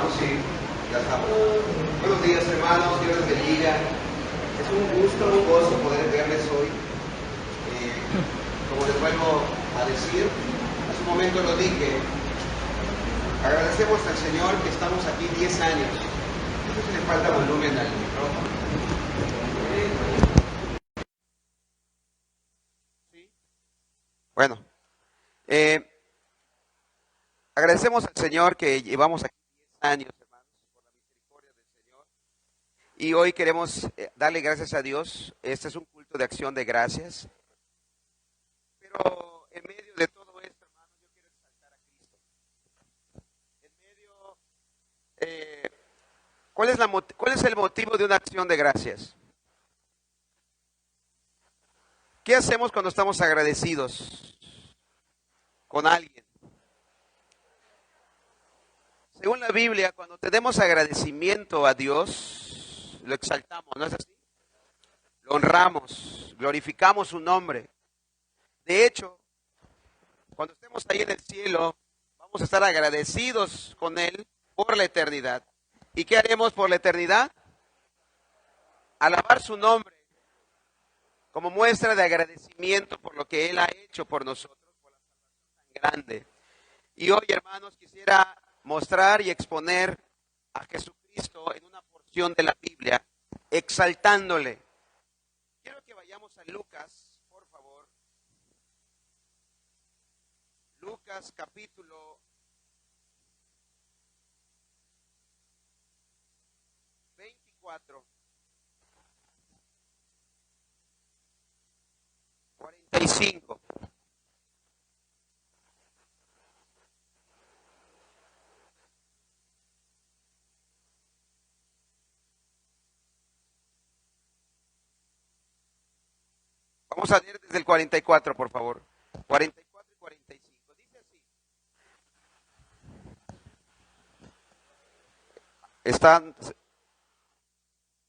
hermanos, sí, ya estamos. Buenos días, hermanos, Dios les bendiga. Es un gusto, un gozo poder verles hoy. Como les vuelvo a decir, hace un momento lo dije, agradecemos al Señor que estamos aquí 10 años. No sé si le falta volumen al micrófono. ¿Sí? Bueno, agradecemos al Señor que llevamos aquí 10 años, hermanos, por la misericordia del Señor. Y hoy queremos darle gracias a Dios. Este es un culto de acción de gracias. Pero en medio de todo esto, hermanos, yo quiero exaltar a Cristo. En medio, ¿cuál es el motivo de una acción de gracias? ¿Qué hacemos cuando estamos agradecidos con alguien? Según la Biblia, cuando tenemos agradecimiento a Dios, lo exaltamos, ¿no es así? Lo honramos, glorificamos su nombre. De hecho, cuando estemos ahí en el cielo, vamos a estar agradecidos con Él por la eternidad. ¿Y qué haremos por la eternidad? Alabar su nombre como muestra de agradecimiento por lo que Él ha hecho por nosotros, por la salvación tan grande. Y hoy, hermanos, quisiera mostrar y exponer a Jesucristo en una porción de la Biblia, exaltándole. Quiero que vayamos a Lucas, por favor. Lucas capítulo 24, 45. Vamos a leer desde el 44, por favor. 44 y 45. Dice así. ¿Están?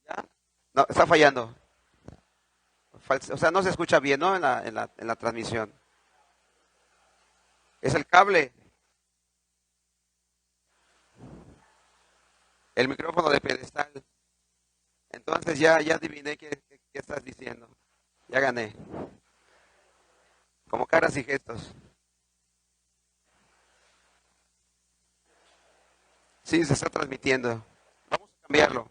¿Ya? No, está fallando. O sea, no se escucha bien, ¿no? En la transmisión. Es el cable. El micrófono de pedestal. Entonces ya adiviné qué estás diciendo. Ya gané. Como caras y gestos. Sí, se está transmitiendo. Vamos a cambiarlo.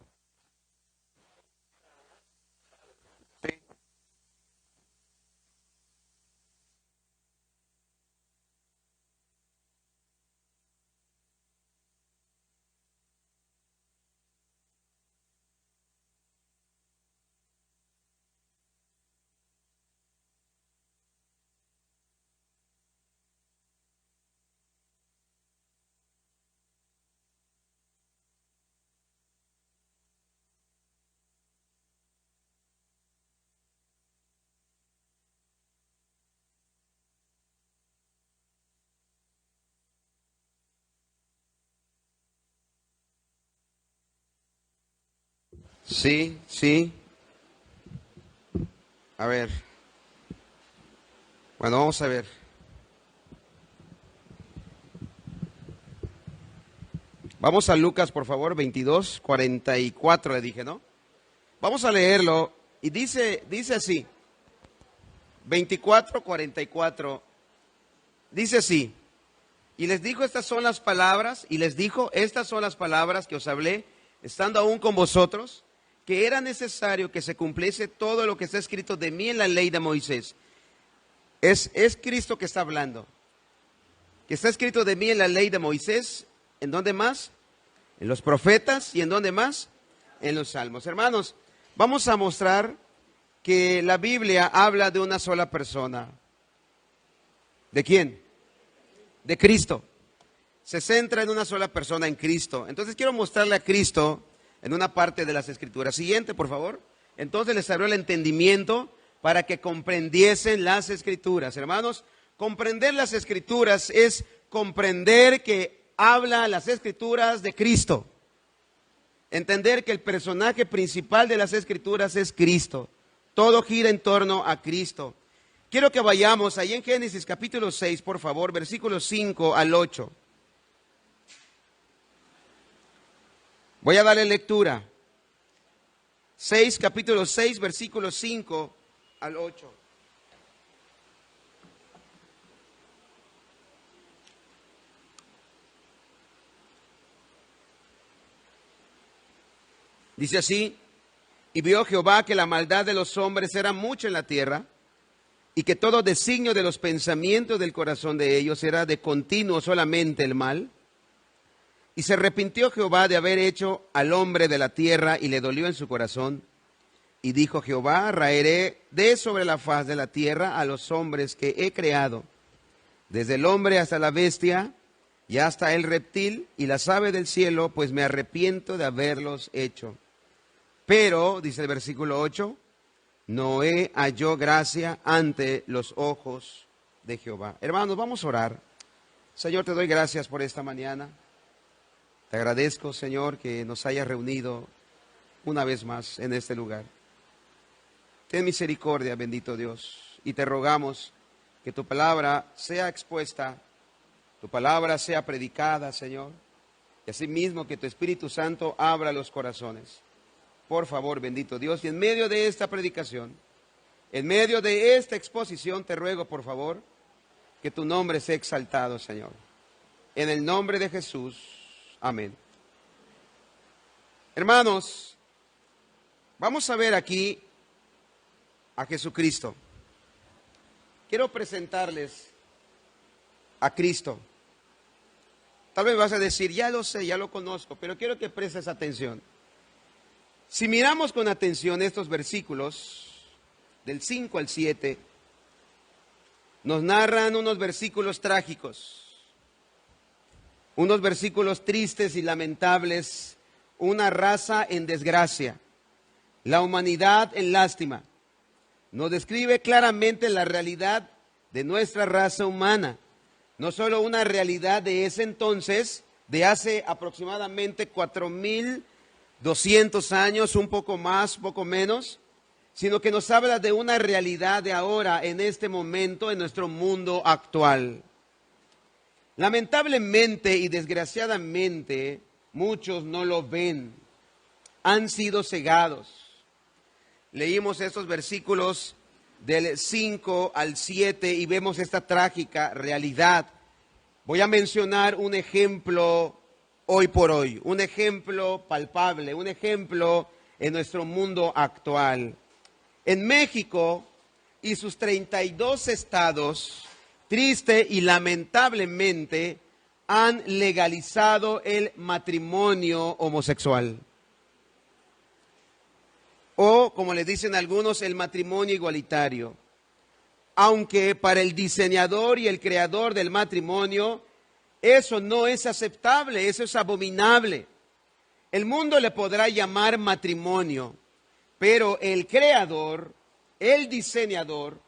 Sí. Sí, sí. A ver. Bueno, vamos a ver. Vamos a Lucas, por favor, 22, 44 le dije, ¿no? Vamos a leerlo y dice así. 24, 44. Dice así. Y les dijo, estas son las palabras, y les dijo, estas son las palabras que os hablé, estando aún con vosotros, que era necesario que se cumpliese todo lo que está escrito de mí en la ley de Moisés. Es Cristo que está hablando. Que está escrito de mí en la ley de Moisés. ¿En dónde más? En los profetas. ¿Y en dónde más? En los salmos. Hermanos, vamos a mostrar que la Biblia habla de una sola persona. ¿De quién? De Cristo. Se centra en una sola persona, en Cristo. Entonces quiero mostrarle a Cristo en una parte de las Escrituras. Siguiente, por favor. Entonces les abrió el entendimiento para que comprendiesen las Escrituras. Hermanos, comprender las Escrituras es comprender que habla las Escrituras de Cristo. Entender que el personaje principal de las Escrituras es Cristo. Todo gira en torno a Cristo. Quiero que vayamos ahí en Génesis capítulo 6, por favor, versículos 5 al 8. Voy a darle lectura. Capítulo 6, versículos 5 al 8. Dice así: y vio Jehová que la maldad de los hombres era mucha en la tierra, y que todo designio de los pensamientos del corazón de ellos era de continuo solamente el mal. Y se arrepintió Jehová de haber hecho al hombre de la tierra, y le dolió en su corazón. Y dijo Jehová: raeré de sobre la faz de la tierra a los hombres que he creado, desde el hombre hasta la bestia, y hasta el reptil y las aves del cielo, pues me arrepiento de haberlos hecho. Pero, dice el versículo 8, Noé halló gracia ante los ojos de Jehová. Hermanos, vamos a orar. Señor, te doy gracias por esta mañana. Te agradezco, Señor, que nos hayas reunido una vez más en este lugar. Ten misericordia, bendito Dios, y te rogamos que tu palabra sea expuesta, tu palabra sea predicada, Señor, y asimismo que tu Espíritu Santo abra los corazones. Por favor, bendito Dios, y en medio de esta predicación, en medio de esta exposición, te ruego, por favor, que tu nombre sea exaltado, Señor. En el nombre de Jesús, amén. Hermanos, vamos a ver aquí a Jesucristo. Quiero presentarles a Cristo. Tal vez vas a decir, ya lo sé, ya lo conozco, pero quiero que prestes atención. Si miramos con atención estos versículos, del 5 al 7, nos narran unos versículos trágicos, unos versículos tristes y lamentables, una raza en desgracia, la humanidad en lástima. Nos describe claramente la realidad de nuestra raza humana, no solo una realidad de ese entonces, de hace aproximadamente 4,200 años, un poco más, poco menos, sino que nos habla de una realidad de ahora, en este momento, en nuestro mundo actual. Lamentablemente y desgraciadamente, muchos no lo ven, han sido cegados. Leímos estos versículos del 5 al 7 y vemos esta trágica realidad. Voy a mencionar un ejemplo hoy por hoy, un ejemplo palpable, un ejemplo en nuestro mundo actual. En México y sus 32 estados, triste y lamentablemente, han legalizado el matrimonio homosexual. O, como le dicen algunos, el matrimonio igualitario. Aunque para el diseñador y el creador del matrimonio, eso no es aceptable, eso es abominable. El mundo le podrá llamar matrimonio, pero el creador, el diseñador,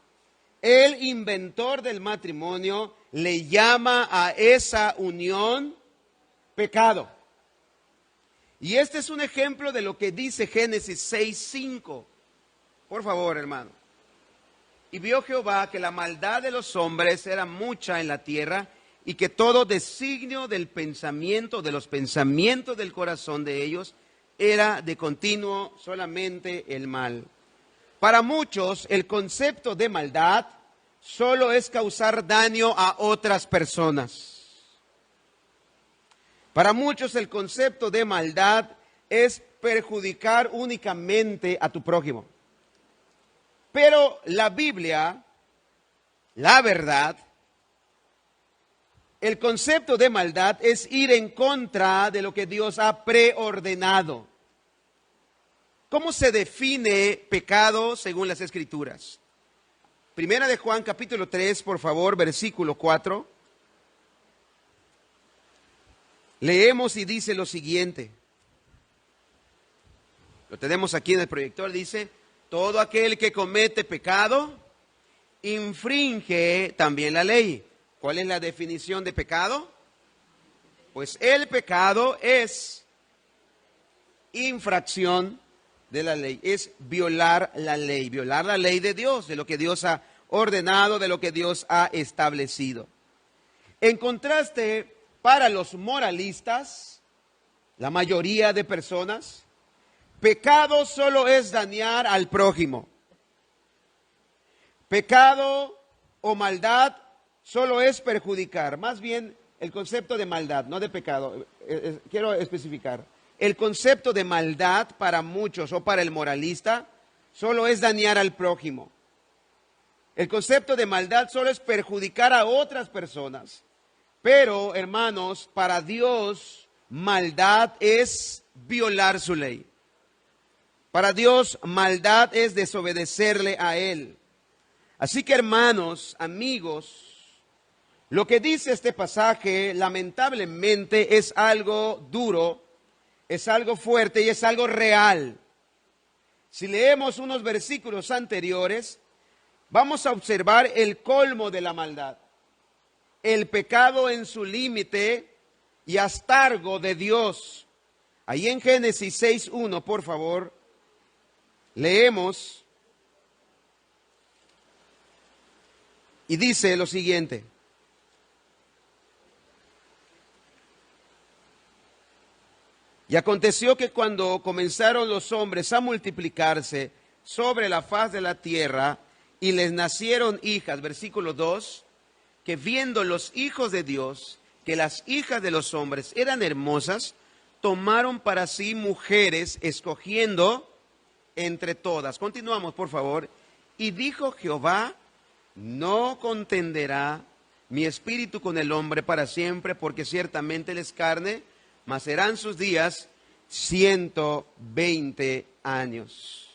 el inventor del matrimonio le llama a esa unión pecado. Y este es un ejemplo de lo que dice Génesis 6:5. Por favor, hermano. Y vio Jehová que la maldad de los hombres era mucha en la tierra, y que todo designio del pensamiento, de los pensamientos del corazón de ellos, era de continuo solamente el mal. Para muchos, el concepto de maldad solo es causar daño a otras personas. Para muchos, el concepto de maldad es perjudicar únicamente a tu prójimo. Pero la Biblia, la verdad, el concepto de maldad es ir en contra de lo que Dios ha preordenado. ¿Cómo se define pecado según las Escrituras? Primera de Juan, capítulo 3, por favor, versículo 4. Leemos y dice lo siguiente. Lo tenemos aquí en el proyector, dice: todo aquel que comete pecado, infringe también la ley. ¿Cuál es la definición de pecado? Pues el pecado es infracción de la ley, es violar la ley de Dios, de lo que Dios ha ordenado, de lo que Dios ha establecido. En contraste, para los moralistas, la mayoría de personas, pecado solo es dañar al prójimo. Pecado o maldad solo es perjudicar. Más bien el concepto de maldad, no de pecado. Quiero especificar. El concepto de maldad para muchos o para el moralista solo es dañar al prójimo. El concepto de maldad solo es perjudicar a otras personas. Pero, hermanos, para Dios, maldad es violar su ley. Para Dios, maldad es desobedecerle a Él. Así que, hermanos, amigos, lo que dice este pasaje, lamentablemente, es algo duro, es algo fuerte y es algo real. Si leemos unos versículos anteriores, vamos a observar el colmo de la maldad, el pecado en su límite y astargo de Dios. Ahí en Génesis 6:1, por favor, leemos y dice lo siguiente: y aconteció que cuando comenzaron los hombres a multiplicarse sobre la faz de la tierra y les nacieron hijas, versículo 2, que viendo los hijos de Dios que las hijas de los hombres eran hermosas, tomaron para sí mujeres, escogiendo entre todas. Continuamos, por favor. Y dijo Jehová: no contenderá mi espíritu con el hombre para siempre, porque ciertamente él es carne, mas serán sus días 120 años.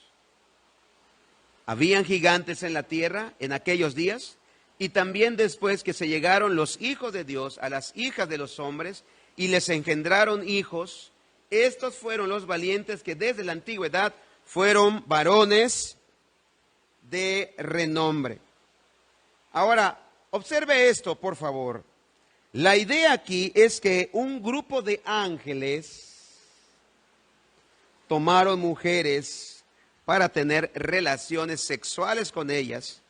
Habían gigantes en la tierra en aquellos días, y también después que se llegaron los hijos de Dios a las hijas de los hombres, y les engendraron hijos, estos fueron los valientes que desde la antigüedad fueron varones de renombre. Ahora, observe esto, por favor. La idea aquí es que un grupo de ángeles tomaron mujeres para tener relaciones sexuales con ellas,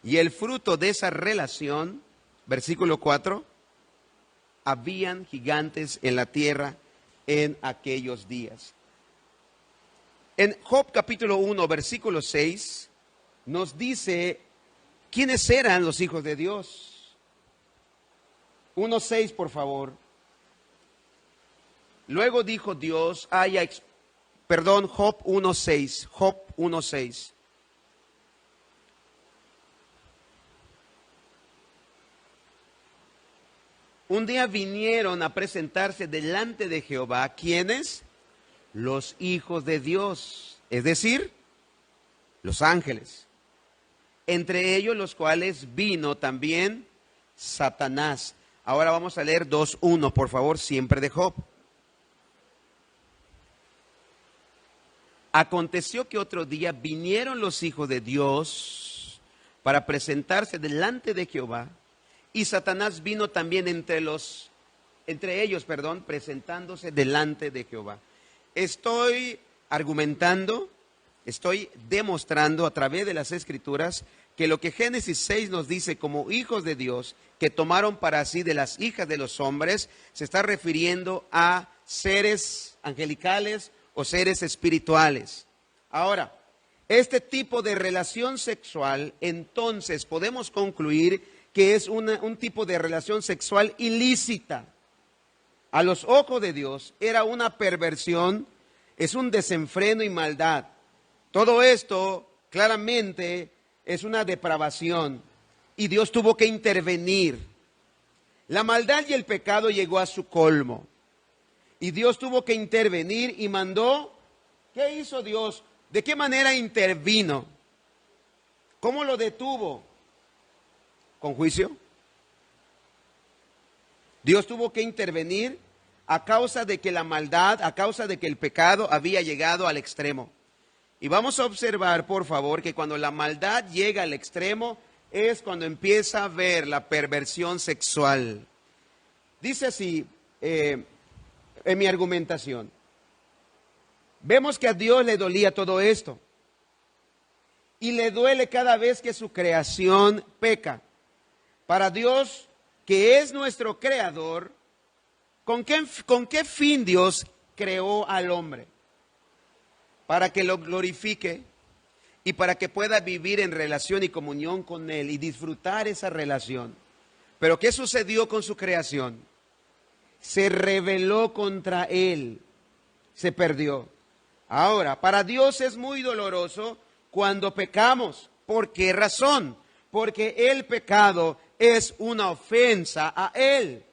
y el fruto de esa relación, versículo 4, habían gigantes en la tierra en aquellos días. En Job capítulo 1, versículo 6, nos dice quiénes eran los hijos de Dios. 1:6, por favor. Luego dijo Dios, Job 1:6, Job 1:6. Un día vinieron a presentarse delante de Jehová, ¿quiénes? Los hijos de Dios, es decir, los ángeles. Entre ellos los cuales vino también Satanás. Ahora vamos a leer 2:1, por favor, siempre de Job. Aconteció que otro día vinieron los hijos de Dios para presentarse delante de Jehová, y Satanás vino también entre ellos, presentándose delante de Jehová. Estoy argumentando, estoy demostrando a través de las Escrituras que lo que Génesis 6 nos dice como hijos de Dios, que tomaron para sí de las hijas de los hombres, se está refiriendo a seres angelicales o seres espirituales. Ahora, este tipo de relación sexual, entonces podemos concluir que es un tipo de relación sexual ilícita. A los ojos de Dios era una perversión, es un desenfreno y maldad. Todo esto claramente es una depravación y Dios tuvo que intervenir. La maldad y el pecado llegó a su colmo y Dios tuvo que intervenir y mandó. ¿Qué hizo Dios? ¿De qué manera intervino? ¿Cómo lo detuvo? ¿Con juicio? Dios tuvo que intervenir a causa de que la maldad, a causa de que el pecado había llegado al extremo. Y vamos a observar, por favor, que cuando la maldad llega al extremo es cuando empieza a ver la perversión sexual. Dice así en mi argumentación. Vemos que a Dios le dolía todo esto. Y le duele cada vez que su creación peca. Para Dios, que es nuestro creador, ¿con qué fin Dios creó al hombre para que lo glorifique y para que pueda vivir en relación y comunión con Él y disfrutar esa relación. Pero ¿qué sucedió con su creación? Se rebeló contra Él, se perdió. Ahora, para Dios es muy doloroso cuando pecamos. ¿Por qué razón? Porque el pecado es una ofensa a Él.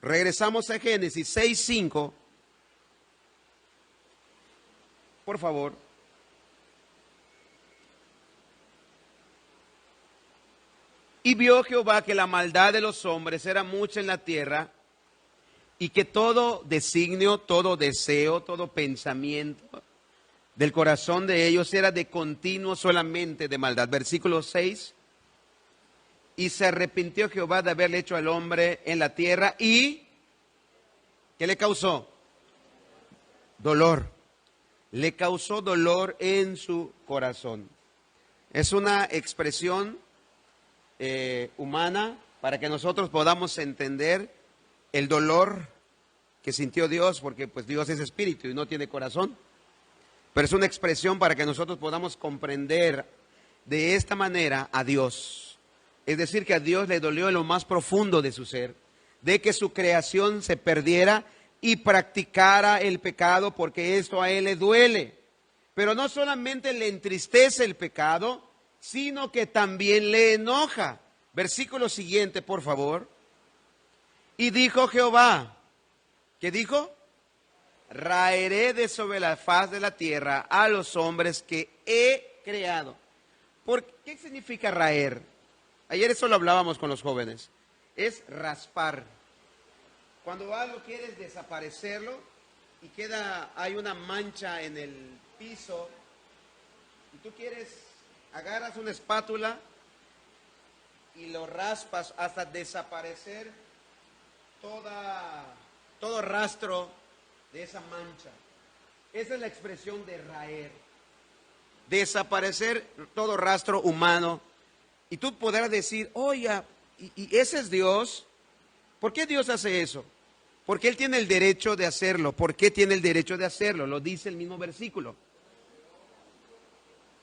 Regresamos a Génesis 6:5. Por favor. Y vio Jehová que la maldad de los hombres era mucha en la tierra, y que todo designio, todo deseo, todo pensamiento del corazón de ellos era de continuo solamente de maldad. Versículo 6. Y se arrepintió Jehová de haberle hecho al hombre en la tierra, y ¿qué le causó? Dolor. Le causó dolor en su corazón. Es una expresión humana para que nosotros podamos entender el dolor que sintió Dios, porque pues Dios es espíritu y no tiene corazón. Pero es una expresión para que nosotros podamos comprender de esta manera a Dios. Es decir, que a Dios le dolió en lo más profundo de su ser, de que su creación se perdiera y practicara el pecado, porque esto a Él le duele. Pero no solamente le entristece el pecado, sino que también le enoja. Versículo siguiente, por favor. Y dijo Jehová, ¿qué dijo? Raeré de sobre la faz de la tierra a los hombres que he creado. ¿Qué significa raer? Ayer eso lo hablábamos con los jóvenes. Es raspar. Cuando algo quieres desaparecerlo y hay una mancha en el piso y tú agarras una espátula y lo raspas hasta desaparecer todo rastro de esa mancha. Esa es la expresión de raer. Desaparecer todo rastro humano. Y tú podrás decir, oye, ¿y ese es Dios? ¿Por qué Dios hace eso? Porque Él tiene el derecho de hacerlo. ¿Por qué tiene el derecho de hacerlo? Lo dice el mismo versículo.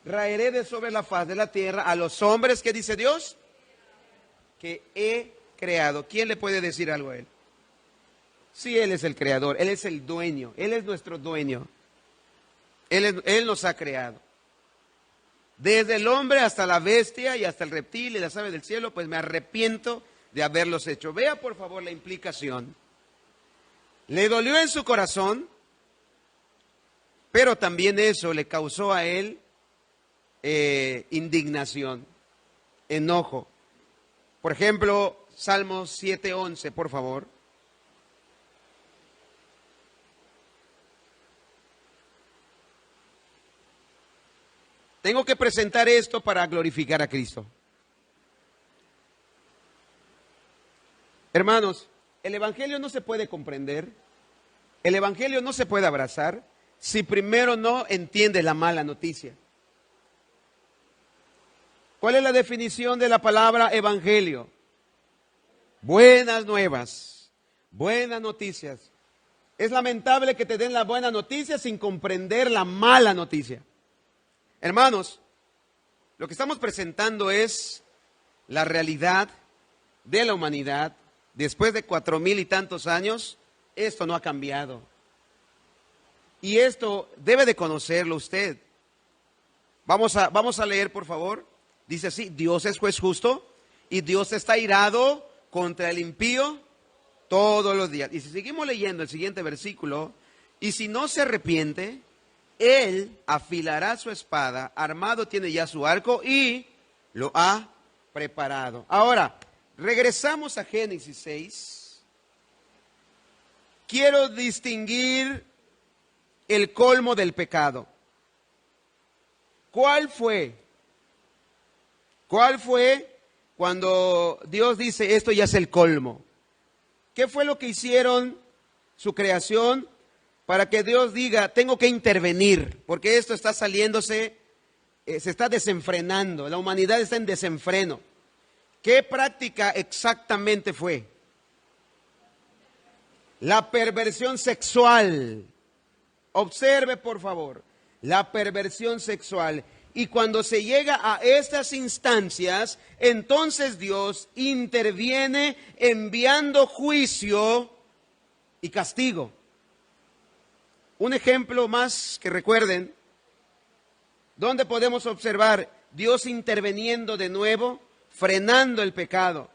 Raeré de sobre la faz de la tierra a los hombres, ¿qué dice Dios? Que he creado. ¿Quién le puede decir algo a Él? Sí, Él es el creador, Él es el dueño, Él es nuestro dueño. Él nos ha creado. Desde el hombre hasta la bestia y hasta el reptil y las aves del cielo, pues me arrepiento de haberlos hecho. Vea por favor la implicación. Le dolió en su corazón, pero también eso le causó a él indignación, enojo. Por ejemplo, Salmos 7:11, por favor. Tengo que presentar esto para glorificar a Cristo. Hermanos, el Evangelio no se puede comprender, el Evangelio no se puede abrazar si primero no entiende la mala noticia. ¿Cuál es la definición de la palabra Evangelio? Buenas nuevas, buenas noticias. Es lamentable que te den la buena noticia sin comprender la mala noticia. Hermanos, lo que estamos presentando es la realidad de la humanidad. Después de 4,000 y tantos años, esto no ha cambiado. Y esto debe de conocerlo usted. Vamos a leer, por favor. Dice así, Dios es juez justo y Dios está irado contra el impío todos los días. Y si seguimos leyendo el siguiente versículo, y si no se arrepiente, Él afilará su espada, armado tiene ya su arco y lo ha preparado. Ahora, regresamos a Génesis 6. Quiero distinguir el colmo del pecado. ¿Cuál fue? ¿Cuál fue cuando Dios dice esto ya es el colmo? ¿Qué fue lo que hicieron su creación para que Dios diga tengo que intervenir? Porque esto está saliéndose, se está desenfrenando, la humanidad está en desenfreno. ¿Qué práctica exactamente fue? La perversión sexual. Observe, por favor, la perversión sexual. Y cuando se llega a estas instancias, entonces Dios interviene enviando juicio y castigo. Un ejemplo más que recuerden, donde podemos observar Dios interviniendo de nuevo, frenando el pecado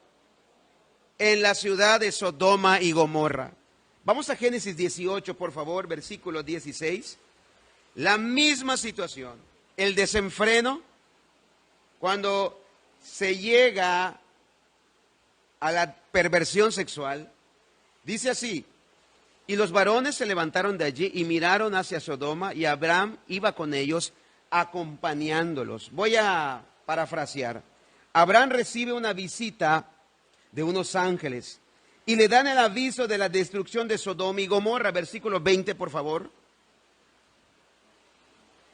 en la ciudad de Sodoma y Gomorra. Vamos a Génesis 18, por favor, versículo 16. La misma situación, el desenfreno, cuando se llega a la perversión sexual. Dice así: y los varones se levantaron de allí y miraron hacia Sodoma, y Abraham iba con ellos acompañándolos. Voy a parafrasear. Abraham recibe una visita de unos ángeles y le dan el aviso de la destrucción de Sodoma y Gomorra. Versículo 20, por favor.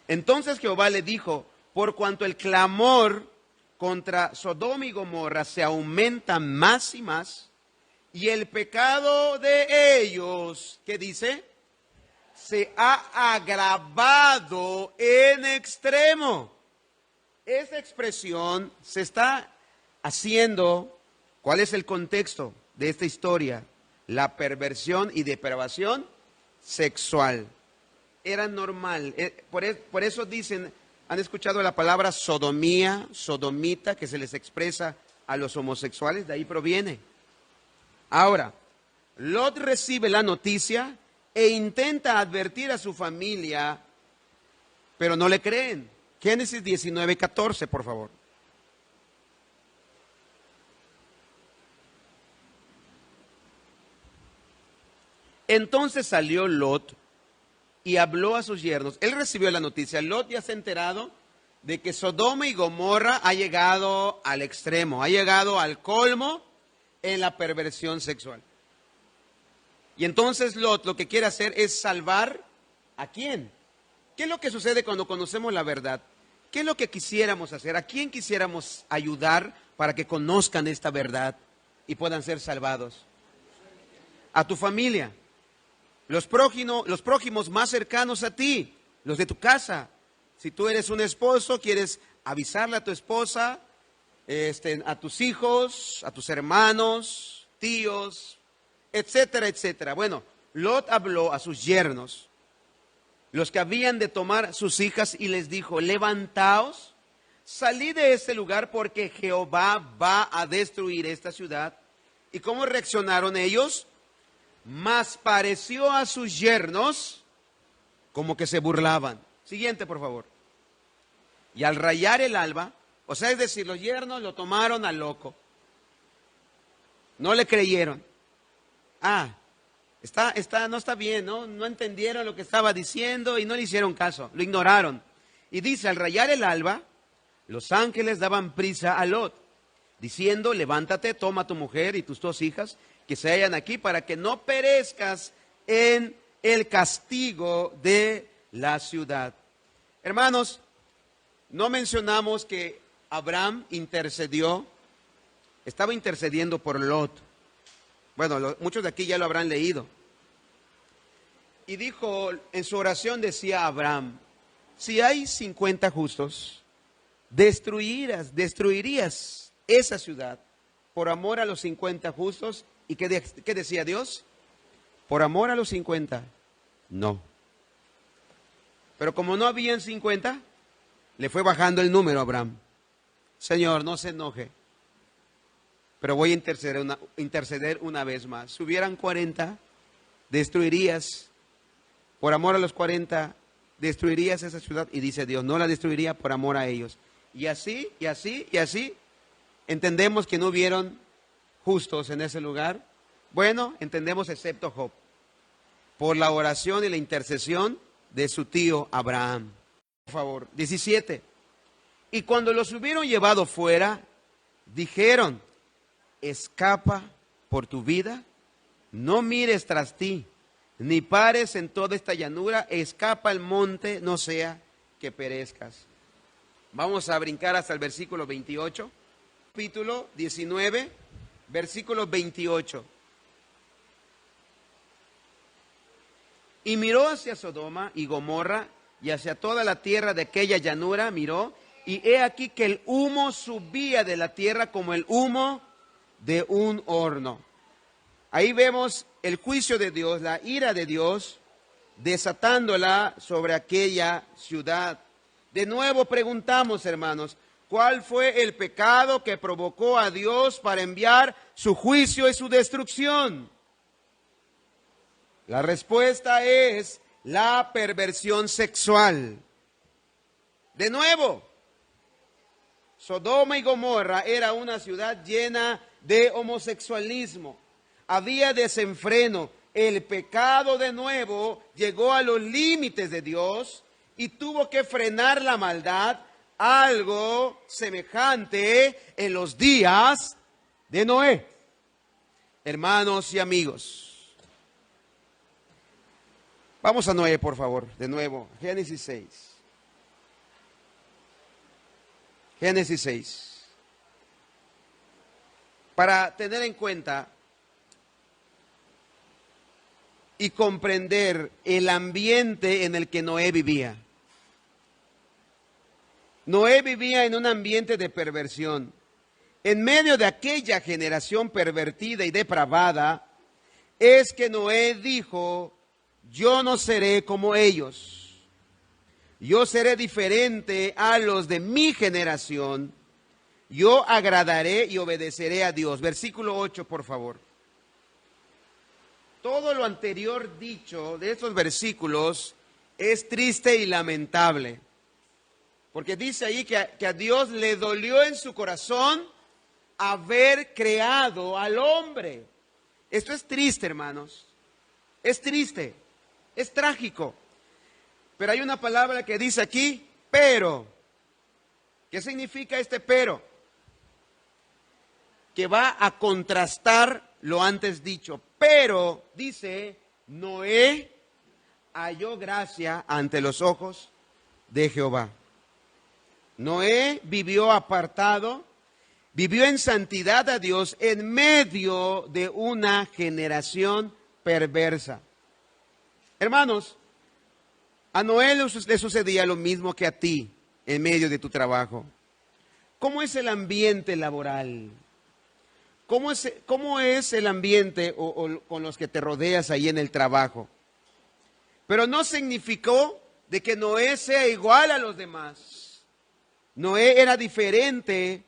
Entonces Jehová le dijo: por cuanto el clamor contra Sodoma y Gomorra se aumenta más y más, y el pecado de ellos, ¿qué dice? Se ha agravado en extremo. Esa expresión se está haciendo. ¿Cuál es el contexto de esta historia? La perversión y depravación sexual. Era normal. Por eso dicen, han escuchado la palabra sodomía, sodomita, que se les expresa a los homosexuales, de ahí proviene. Ahora, Lot recibe la noticia e intenta advertir a su familia, pero no le creen. Génesis 19:14, por favor. Entonces salió Lot y habló a sus yernos. Él recibió la noticia. Lot ya se ha enterado de que Sodoma y Gomorra ha llegado al extremo, ha llegado al colmo en la perversión sexual. Y entonces Lot lo que quiere hacer es salvar ¿a quién? ¿Qué es lo que sucede cuando conocemos la verdad? ¿Qué es lo que quisiéramos hacer? ¿A quién quisiéramos ayudar para que conozcan esta verdad y puedan ser salvados? A tu familia. Los prójimos más cercanos a ti, los de tu casa. Si tú eres un esposo, quieres avisarle a tu esposa, a tus hijos, a tus hermanos, tíos, etcétera, etcétera. Bueno, Lot habló a sus yernos, los que habían de tomar sus hijas, y les dijo: levantaos, salid de este lugar, porque Jehová va a destruir esta ciudad. ¿Y cómo reaccionaron ellos? Mas pareció a sus yernos como que se burlaban. Siguiente, por favor. Y al rayar el alba, o sea, es decir, los yernos lo tomaron a loco. No le creyeron. No está bien, ¿no? No entendieron lo que estaba diciendo y no le hicieron caso, lo ignoraron. Y dice: al rayar el alba, los ángeles daban prisa a Lot, diciendo: levántate, toma tu mujer y tus dos hijas, que se hallan aquí, para que no perezcas en el castigo de la ciudad. Hermanos, no mencionamos que Abraham intercedió, estaba intercediendo por Lot. Bueno, muchos de aquí ya lo habrán leído. Y dijo, en su oración decía Abraham: si hay 50 justos, destruirías esa ciudad por amor a los 50 justos. ¿Y qué decía Dios? Por amor a los 50, no. Pero como no habían 50, le fue bajando el número a Abraham. Señor, no se enoje, pero voy a interceder una vez más. Si hubieran 40, destruirías, por amor a los 40, destruirías esa ciudad. Y dice Dios: no la destruiría por amor a ellos. Y así, y así, y así, entendemos que no hubieron justos en ese lugar. Bueno, entendemos excepto Job, por la oración y la intercesión de su tío Abraham. Por favor, 17. Y cuando los hubieron llevado fuera, dijeron: escapa por tu vida, no mires tras ti, ni pares en toda esta llanura, escapa al monte, no sea que perezcas. Vamos a brincar hasta el versículo 28, capítulo 19, versículo 28. Y miró hacia Sodoma y Gomorra y hacia toda la tierra de aquella llanura, miró, y he aquí que el humo subía de la tierra como el humo de un horno. Ahí vemos el juicio de Dios, la ira de Dios, desatándola sobre aquella ciudad. De nuevo preguntamos, hermanos, ¿cuál fue el pecado que provocó a Dios para enviar su juicio y su destrucción? La respuesta es la perversión sexual. De nuevo, Sodoma y Gomorra era una ciudad llena de homosexualismo. Había desenfreno. El pecado de nuevo llegó a los límites de Dios y tuvo que frenar la maldad, algo semejante en los días de Noé. Hermanos y amigos, vamos a Noé, por favor, de nuevo, Génesis 6. Génesis 6. Para tener en cuenta y comprender el ambiente en el que Noé vivía. Noé vivía en un ambiente de perversión. En medio de aquella generación pervertida y depravada, es que Noé dijo: yo no seré como ellos. Yo seré diferente a los de mi generación. Yo agradaré y obedeceré a Dios. Versículo 8, por favor. Todo lo anterior dicho de estos versículos es triste y lamentable. Porque dice ahí que a Dios le dolió en su corazón haber creado al hombre. Esto es triste, hermanos. Es triste. Es trágico. Pero hay una palabra que dice aquí, pero. ¿Qué significa este pero? Que va a contrastar lo antes dicho. Pero, dice, Noé halló gracia ante los ojos de Jehová. Noé vivió apartado, vivió en santidad a Dios en medio de una generación perversa. Hermanos, a Noé le sucedía lo mismo que a ti en medio de tu trabajo. ¿Cómo es el ambiente laboral? ¿Cómo es el ambiente o con los que te rodeas ahí en el trabajo? Pero no significó de que Noé sea igual a los demás. Noé era diferente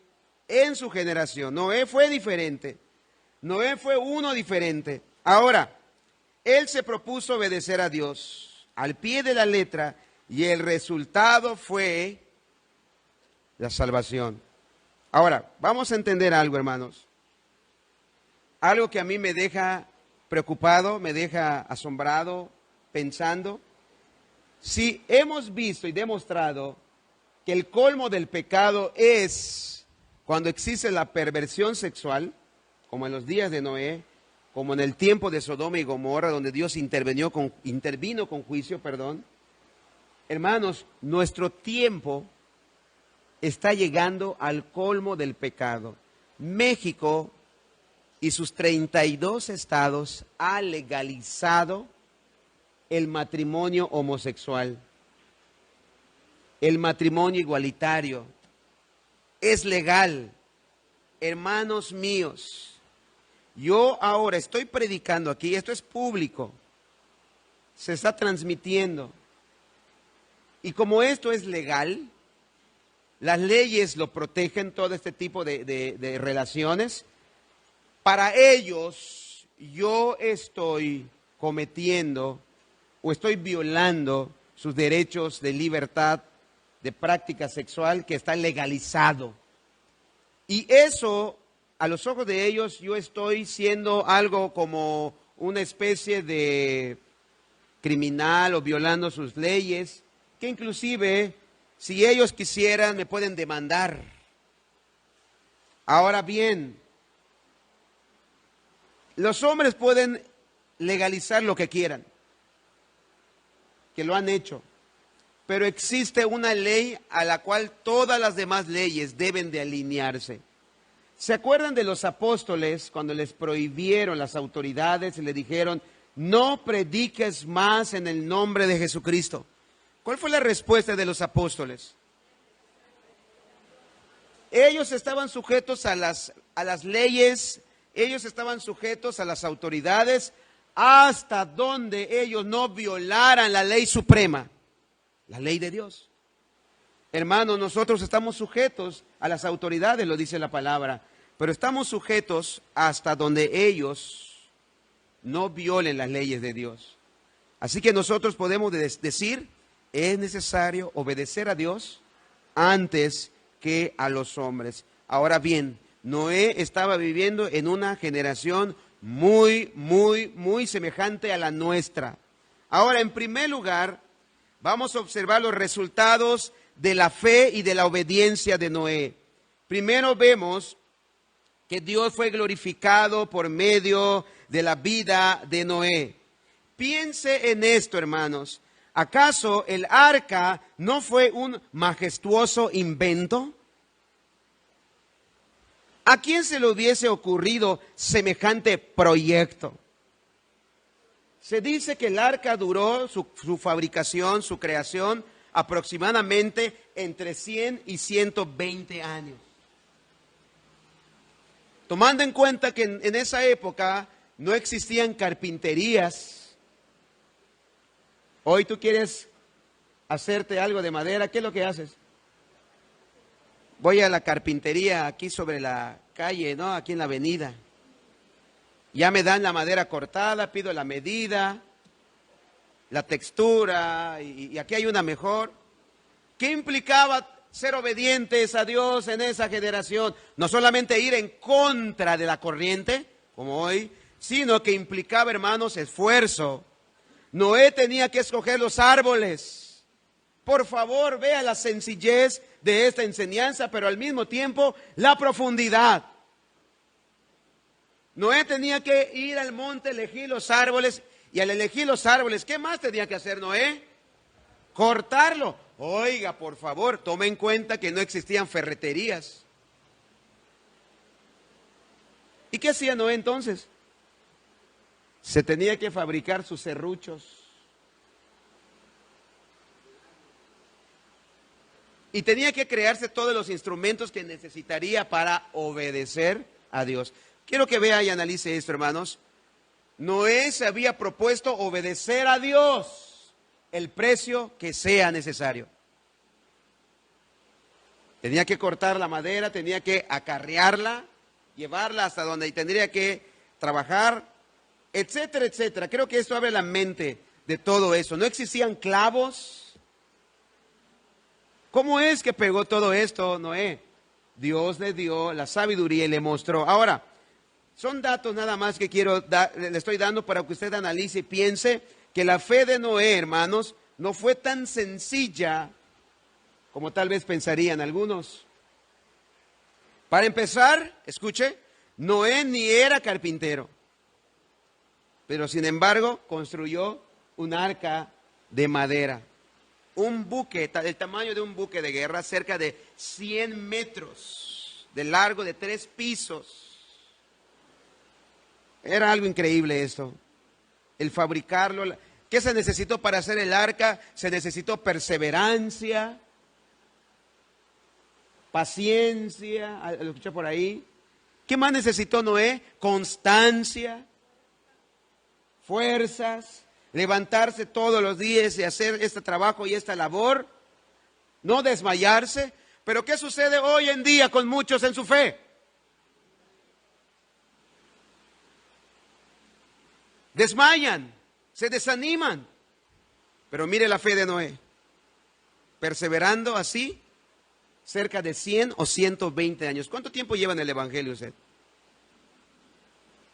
en su generación. Noé fue diferente. Noé fue uno diferente. Ahora, él se propuso obedecer a Dios al pie de la letra y el resultado fue la salvación. Ahora, vamos a entender algo, hermanos. Algo que a mí me deja preocupado, me deja asombrado, pensando. Si hemos visto y demostrado que el colmo del pecado es cuando existe la perversión sexual, como en los días de Noé, como en el tiempo de Sodoma y Gomorra, donde Dios intervino con juicio, hermanos, nuestro tiempo está llegando al colmo del pecado. México y sus 32 estados ha legalizado el matrimonio homosexual, el matrimonio igualitario. Es legal. Hermanos míos, yo ahora estoy predicando aquí, esto es público, se está transmitiendo. Y como esto es legal, las leyes lo protegen, todo este tipo de relaciones. Para ellos, yo estoy cometiendo o estoy violando sus derechos de libertad de práctica sexual que está legalizado. Y eso, a los ojos de ellos, yo estoy siendo algo como una especie de criminal o violando sus leyes, que inclusive, si ellos quisieran, me pueden demandar. Ahora bien, los hombres pueden legalizar lo que quieran, que lo han hecho, pero existe una ley a la cual todas las demás leyes deben de alinearse. ¿Se acuerdan de los apóstoles cuando les prohibieron las autoridades y le dijeron, no prediques más en el nombre de Jesucristo. ¿Cuál fue la respuesta de los apóstoles? Ellos estaban sujetos a las leyes, ellos estaban sujetos a las autoridades, hasta donde ellos no violaran la ley suprema, la ley de Dios. Hermanos, nosotros estamos sujetos a las autoridades, lo dice la palabra, pero estamos sujetos hasta donde ellos no violen las leyes de Dios. Así que nosotros podemos decir, es necesario obedecer a Dios antes que a los hombres. Ahora bien, Noé estaba viviendo en una generación muy semejante a la nuestra. Ahora, en primer lugar, vamos a observar los resultados de la fe y de la obediencia de Noé. Primero vemos que Dios fue glorificado por medio de la vida de Noé. Piense en esto, hermanos. ¿Acaso el arca no fue un majestuoso invento? ¿A quién se le hubiese ocurrido semejante proyecto? Se dice que el arca duró su fabricación, su creación, aproximadamente entre 100 y 120 años. Tomando en cuenta que en esa época no existían carpinterías. Hoy tú quieres hacerte algo de madera, ¿qué es lo que haces? Voy a la carpintería aquí sobre la calle, ¿no? Aquí en la avenida. Ya me dan la madera cortada, pido la medida, la textura, y aquí hay una mejor. ¿Qué implicaba ser obedientes a Dios en esa generación? No solamente ir en contra de la corriente, como hoy, sino que implicaba, hermanos, esfuerzo. Noé tenía que escoger los árboles. Por favor, vea la sencillez de esta enseñanza, pero al mismo tiempo la profundidad. Noé tenía que ir al monte, elegir los árboles, y al elegir los árboles, ¿qué más tenía que hacer Noé? Cortarlo. Oiga, por favor, tome en cuenta que no existían ferreterías. ¿Y qué hacía Noé entonces? Se tenía que fabricar sus serruchos. Y tenía que crearse todos los instrumentos que necesitaría para obedecer a Dios. Quiero que vea y analice esto, hermanos. Noé se había propuesto obedecer a Dios, el precio que sea necesario. Tenía que cortar la madera, tenía que acarrearla, llevarla hasta donde tendría que trabajar, etcétera, etcétera. Creo que esto abre la mente de todo eso. No existían clavos. ¿Cómo es que pegó todo esto, Noé? Dios le dio la sabiduría y le mostró. Ahora, son datos nada más que le estoy dando para que usted analice y piense que la fe de Noé, hermanos, no fue tan sencilla como tal vez pensarían algunos. Para empezar, escuche, Noé ni era carpintero, pero sin embargo construyó un arca de madera. Un buque, el tamaño de un buque de guerra, cerca de 100 metros de largo, de 3 pisos. Era algo increíble esto, el fabricarlo. ¿Qué se necesitó para hacer el arca? Se necesitó perseverancia, paciencia, lo escuché por ahí. ¿Qué más necesitó Noé? Constancia, fuerzas, levantarse todos los días y hacer este trabajo y esta labor, no desmayarse. Pero ¿qué sucede hoy en día con muchos en su fe? Desmayan, se desaniman. Pero mire la fe de Noé, perseverando así cerca de 100 o 120 años. ¿Cuánto tiempo lleva en el Evangelio usted?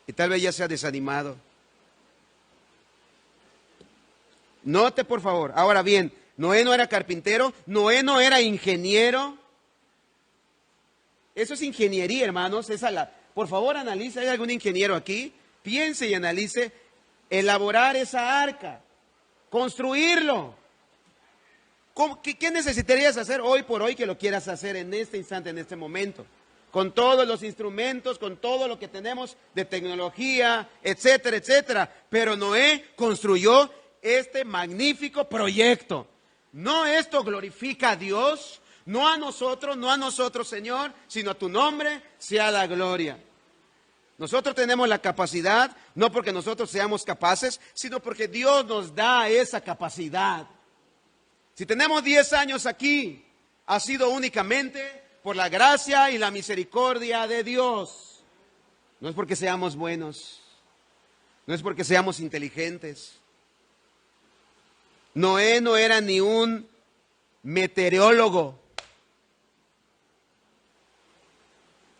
Y tal vez ya se ha desanimado. Note, por favor. Ahora bien, Noé no era carpintero, Noé no era ingeniero. Eso es ingeniería, hermanos. Por favor, analice, ¿hay algún ingeniero aquí? Piense y analice. Elaborar esa arca, construirlo. ¿Qué necesitarías hacer hoy por hoy que lo quieras hacer en este instante, en este momento? con todos los instrumentos, con todo lo que tenemos de tecnología, etcétera, etcétera. Pero Noé construyó este magnífico proyecto. No, esto glorifica a Dios, no a nosotros, Señor, sino a tu nombre sea la gloria. Nosotros tenemos la capacidad, no porque nosotros seamos capaces, sino porque Dios nos da esa capacidad. Si tenemos 10 años aquí, ha sido únicamente por la gracia y la misericordia de Dios. No es porque seamos buenos, no es porque seamos inteligentes. Noé no era ni un meteorólogo.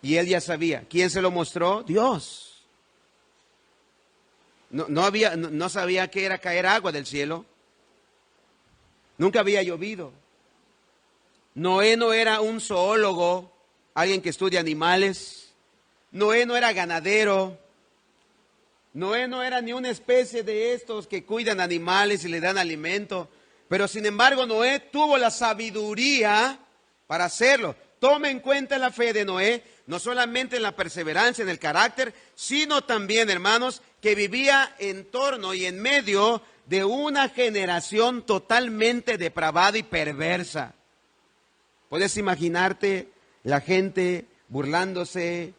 Y él ya sabía. ¿Quién se lo mostró? Dios. No sabía que era caer agua del cielo. Nunca había llovido. Noé no era un zoólogo, alguien que estudia animales. Noé no era ganadero. Noé no era ni una especie de estos que cuidan animales y le dan alimento. Pero sin embargo, Noé tuvo la sabiduría para hacerlo. Tome en cuenta la fe de Noé, no solamente en la perseverancia, en el carácter, sino también, hermanos, que vivía en torno y en medio de una generación totalmente depravada y perversa. Puedes imaginarte la gente burlándose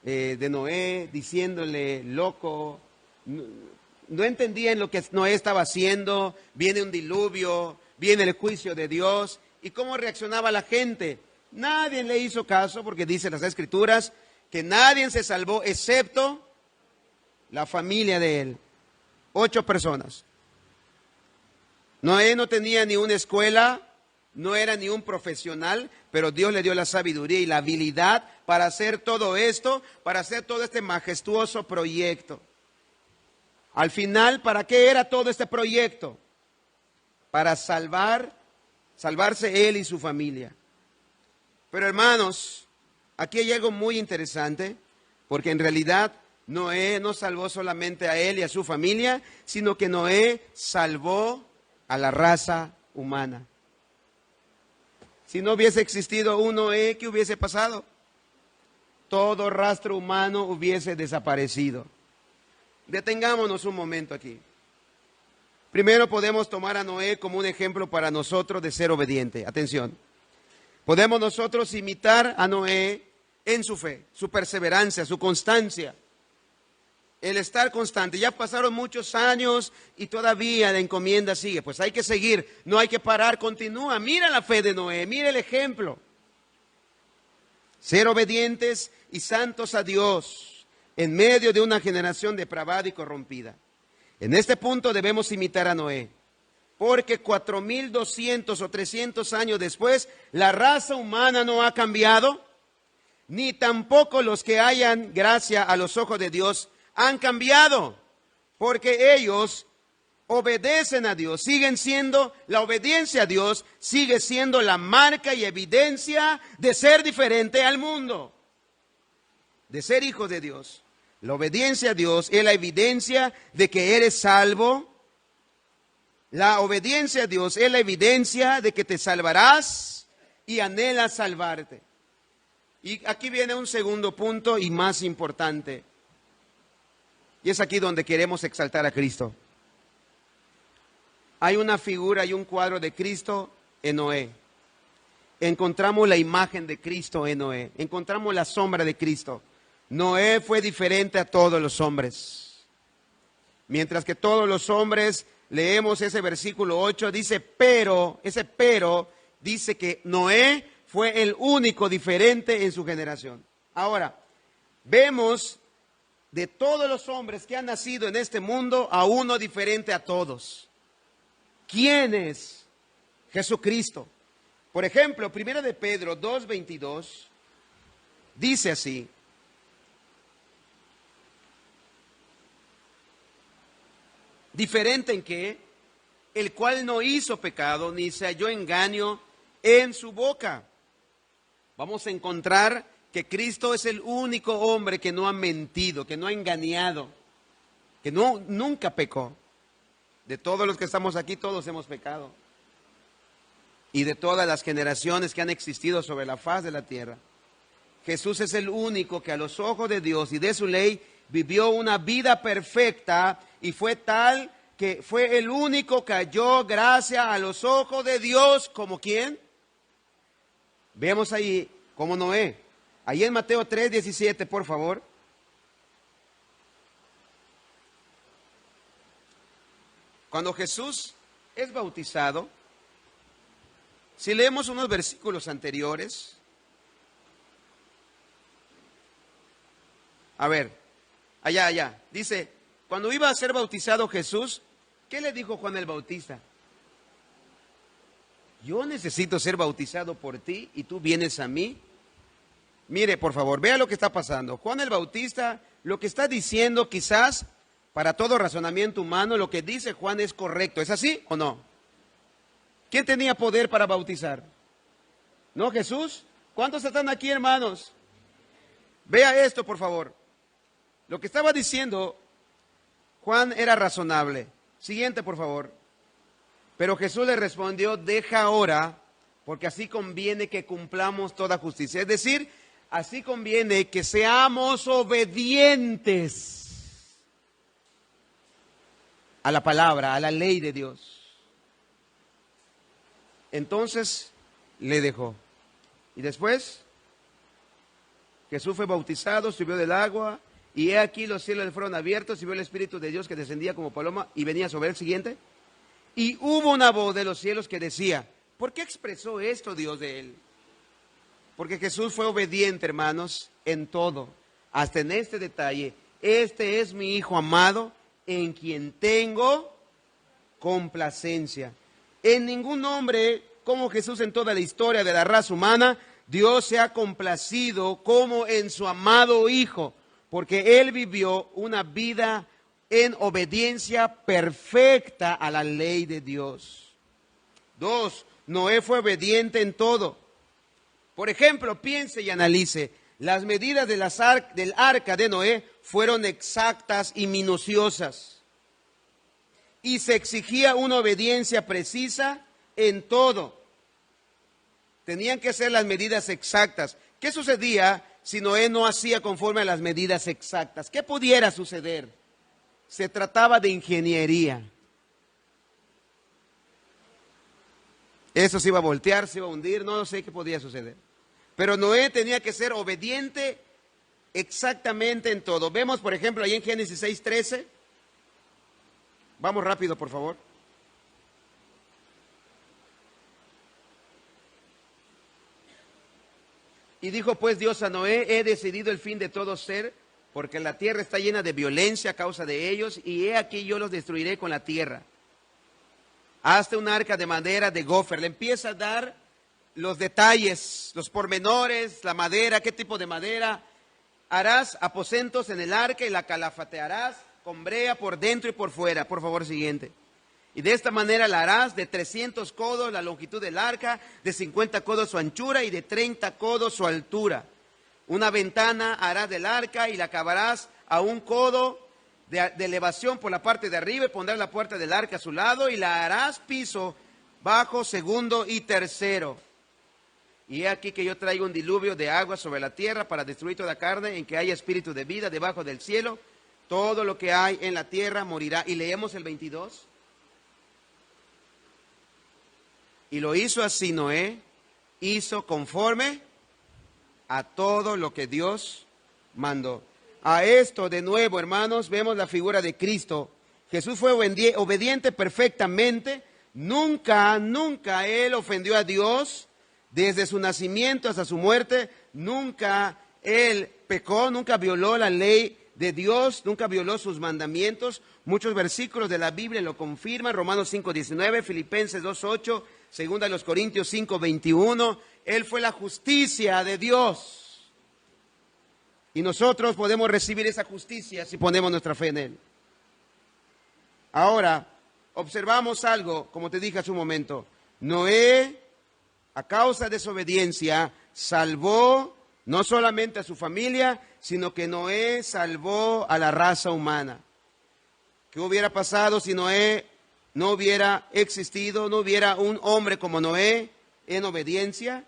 de Noé, diciéndole loco. No entendían lo que Noé estaba haciendo. Viene un diluvio, viene el juicio de Dios. ¿Y cómo reaccionaba la gente? Nadie le hizo caso, porque dice las Escrituras que nadie se salvó excepto la familia de él. 8 personas. Noé no tenía ni una escuela, no era ni un profesional, pero Dios le dio la sabiduría y la habilidad para hacer todo esto, para hacer todo este majestuoso proyecto. Al final, ¿para qué era todo este proyecto? Para salvarse él y su familia. Pero hermanos, aquí hay algo muy interesante, porque en realidad Noé no salvó solamente a él y a su familia, sino que Noé salvó a la raza humana. Si no hubiese existido un Noé, ¿qué hubiese pasado? Todo rastro humano hubiese desaparecido. Detengámonos un momento aquí. Primero podemos tomar a Noé como un ejemplo para nosotros de ser obediente. Atención. Podemos nosotros imitar a Noé en su fe, su perseverancia, su constancia. El estar constante. Ya pasaron muchos años y todavía la encomienda sigue. Pues hay que seguir, no hay que parar, continúa. Mira la fe de Noé, mira el ejemplo. Ser obedientes y santos a Dios en medio de una generación depravada y corrompida. En este punto debemos imitar a Noé, porque 4,200 o 300 años después, la raza humana no ha cambiado, ni tampoco los que hayan gracia a los ojos de Dios han cambiado, porque ellos obedecen a Dios, siguen siendo, la obediencia a Dios sigue siendo la marca y evidencia de ser diferente al mundo, de ser hijos de Dios. La obediencia a Dios es la evidencia de que eres salvo. La obediencia a Dios es la evidencia de que te salvarás y anhelas salvarte. Y aquí viene un segundo punto y más importante. Y es aquí donde queremos exaltar a Cristo. Hay una figura y un cuadro de Cristo en Noé. Encontramos la imagen de Cristo en Noé. Encontramos la sombra de Cristo. Noé fue diferente a todos los hombres. Mientras que todos los hombres, leemos ese versículo 8, dice pero dice que Noé fue el único diferente en su generación. Ahora, vemos de todos los hombres que han nacido en este mundo a uno diferente a todos. ¿Quién es? Jesucristo. Por ejemplo, 1 de Pedro 2:22 dice así: diferente en que el cual no hizo pecado ni se halló engaño en su boca. Vamos a encontrar que Cristo es el único hombre que no ha mentido, que no ha engañado, que nunca pecó. De todos los que estamos aquí, todos hemos pecado. Y de todas las generaciones que han existido sobre la faz de la tierra. Jesús es el único que a los ojos de Dios y de su ley vivió una vida perfecta y fue tal que fue el único que halló gracia a los ojos de Dios. ¿Como quién? Veamos ahí como Noé. Ahí en Mateo 3:17, por favor. Cuando Jesús es bautizado, si leemos unos versículos anteriores, a ver, allá, dice, cuando iba a ser bautizado Jesús, ¿qué le dijo Juan el Bautista? Yo necesito ser bautizado por ti y tú vienes a mí. Mire, por favor, vea lo que está pasando. Juan el Bautista, lo que está diciendo quizás, para todo razonamiento humano, lo que dice Juan es correcto. ¿Es así o no? ¿Quién tenía poder para bautizar? ¿No Jesús? ¿Cuántos están aquí, hermanos? Vea esto, por favor. Lo que estaba diciendo Juan era razonable. Siguiente, por favor. Pero Jesús le respondió, deja ahora, porque así conviene que cumplamos toda justicia. Es decir, así conviene que seamos obedientes a la palabra, a la ley de Dios. Entonces le dejó. Y después Jesús fue bautizado, subió del agua, y he aquí los cielos le fueron abiertos y vio el Espíritu de Dios que descendía como paloma y venía sobre el siguiente. Y hubo una voz de los cielos que decía, ¿por qué expresó esto Dios de él? Porque Jesús fue obediente, hermanos, en todo, hasta en este detalle. Este es mi Hijo amado, en quien tengo complacencia. En ningún hombre como Jesús en toda la historia de la raza humana, Dios se ha complacido como en su amado Hijo, porque Él vivió una vida en obediencia perfecta a la ley de Dios. 2, Noé fue obediente en todo. Por ejemplo, piense y analice, las medidas del arca de Noé fueron exactas y minuciosas. Y se exigía una obediencia precisa en todo. Tenían que ser las medidas exactas. ¿Qué sucedía si Noé no hacía conforme a las medidas exactas? ¿Qué pudiera suceder? Se trataba de ingeniería. Eso se iba a voltear, se iba a hundir, no sé qué podía suceder. Pero Noé tenía que ser obediente exactamente en todo. Vemos, por ejemplo, ahí en Génesis 6:13. Vamos rápido, por favor. Y dijo pues Dios a Noé, he decidido el fin de todo ser, porque la tierra está llena de violencia a causa de ellos, y he aquí yo los destruiré con la tierra. Hazte un arca de madera de gofer. Le empieza a dar los detalles, los pormenores, la madera, qué tipo de madera. Harás aposentos en el arca y la calafatearás con brea por dentro y por fuera. Por favor, siguiente. Y de esta manera la harás de 300 codos la longitud del arca, de 50 codos su anchura y de 30 codos su altura. Una ventana harás del arca y la acabarás a 1 codo de elevación por la parte de arriba y pondrás la puerta del arca a su lado y la harás piso bajo, segundo y tercero. Y he aquí que yo traigo un diluvio de agua sobre la tierra para destruir toda carne en que haya espíritu de vida debajo del cielo. Todo lo que hay en la tierra morirá. Y leemos el 22. Y lo hizo así Noé, hizo conforme a todo lo que Dios mandó. A esto de nuevo, hermanos, vemos la figura de Cristo. Jesús fue obediente perfectamente. Nunca Él ofendió a Dios desde su nacimiento hasta su muerte. Nunca Él pecó, nunca violó la ley de Dios, nunca violó sus mandamientos. Muchos versículos de la Biblia lo confirman. Romanos 5:19, Filipenses 2:8, Segunda de los Corintios 5:21. Él fue la justicia de Dios. Y nosotros podemos recibir esa justicia si ponemos nuestra fe en Él. Ahora, observamos algo, como te dije hace un momento. Noé, a causa de su obediencia, salvó no solamente a su familia, sino que Noé salvó a la raza humana. ¿Qué hubiera pasado si Noé no hubiera existido, no hubiera un hombre como Noé en obediencia?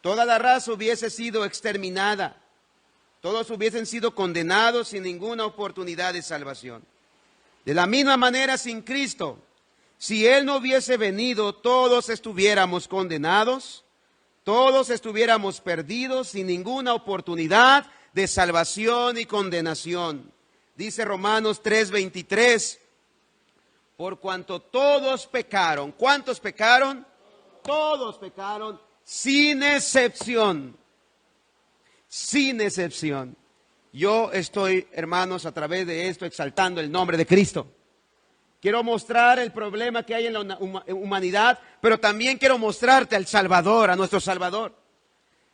toda la raza hubiese sido exterminada. Todos hubiesen sido condenados sin ninguna oportunidad de salvación. De la misma manera, sin Cristo, si Él no hubiese venido, todos estuviéramos condenados, todos estuviéramos perdidos sin ninguna oportunidad de salvación y condenación. Dice Romanos 3:23, por cuanto todos pecaron. ¿Cuántos pecaron? Todos pecaron, sin excepción. Sin excepción. Yo estoy, hermanos, a través de esto exaltando el nombre de Cristo. Quiero mostrar el problema que hay en la humanidad, pero también quiero mostrarte al Salvador, a nuestro Salvador.